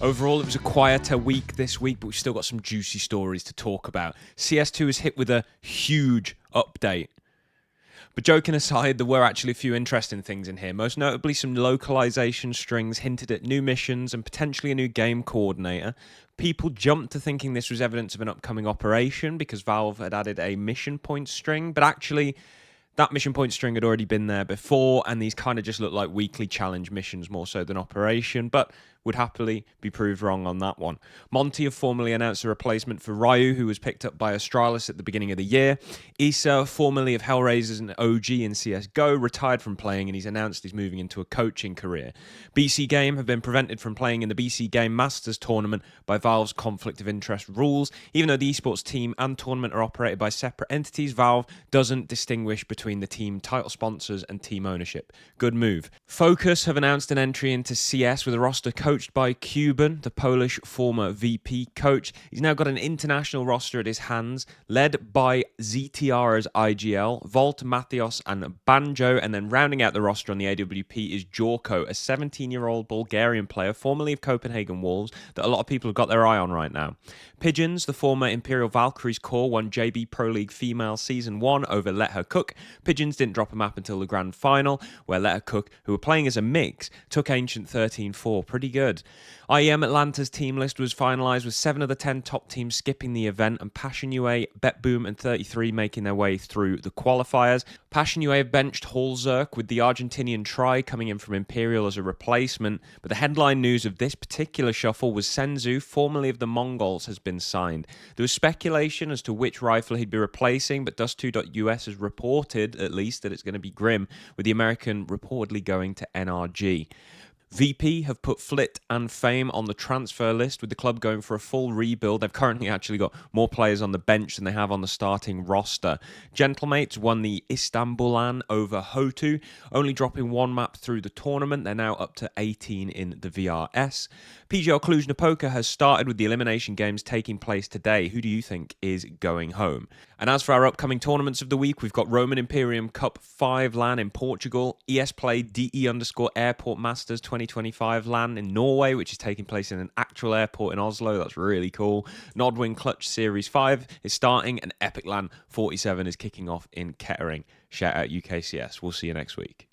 Overall, it was a quieter week this week, but we've still got some juicy stories to talk about. CS2 is hit with a huge update. But joking aside, there were actually a few interesting things in here, most notably some localization strings hinted at new missions and potentially a new game coordinator. People jumped to thinking this was evidence of an upcoming operation because Valve had added a mission point string, but actually that mission point string had already been there before, and these kind of just look like weekly challenge missions more so than operation, but would happily be proved wrong on that one. Monty have formally announced a replacement for Ryu, who was picked up by Astralis at the beginning of the year. ISSAA, formerly of Hellraisers and OG in CSGO, retired from playing, and he's announced he's moving into a coaching career. BC.Game have been prevented from playing in the BC.Game Masters tournament by Valve's conflict of interest rules. Even though the esports team and tournament are operated by separate entities, Valve doesn't distinguish between the team title sponsors and team ownership. Good move. FOKUS have announced an entry into CS with a roster coached by Kuben, the Polish former VP coach. He's now got an international roster at his hands, led by ZTR's IGL, Volt, Mathios, and Banjo, and then rounding out the roster on the AWP is Jorko, a 17-year-old Bulgarian player, formerly of Copenhagen Wolves, that a lot of people have got their eye on right now. Pigeons, the former Imperial Valkyries core, won JB Pro League Female Season 1 over Let Her Cook. Pigeons didn't drop a map until the grand final, where Let Her Cook, who were playing as a mix, took Ancient 13-4. Pretty good. IEM Atlanta's team list was finalised with 7 of the 10 top teams skipping the event, and Passion UA, BetBoom and 33 making their way through the qualifiers. Passion UA benched Holzerk, with the Argentinian Try coming in from Imperial as a replacement, but the headline news of this particular shuffle was Senzu, formerly of the Mongols, has been signed. There was speculation as to which rifle he'd be replacing, but Dust2.us has reported, at least, that it's going to be Grim, with the American reportedly going to NRG. VP have put Flit and Fame on the transfer list, with the club going for a full rebuild. They've currently actually got more players on the bench than they have on the starting roster. Gentlemates won the Istanbulan over Hotu, only dropping 1 map through the tournament. They're now up to 18 in the VRS. PGL Cluj-Napoca has started with the elimination games taking place today. Who do you think is going home? And as for our upcoming tournaments of the week, we've got Roman Imperium Cup 5 LAN in Portugal, ES Play DE_Airport Masters 2025 LAN in Norway, which is taking place in an actual airport in Oslo. That's really cool. Nodwin Clutch Series 5 is starting, and Epic LAN 47 is kicking off in Kettering. Shout out UKCS. We'll see you next week.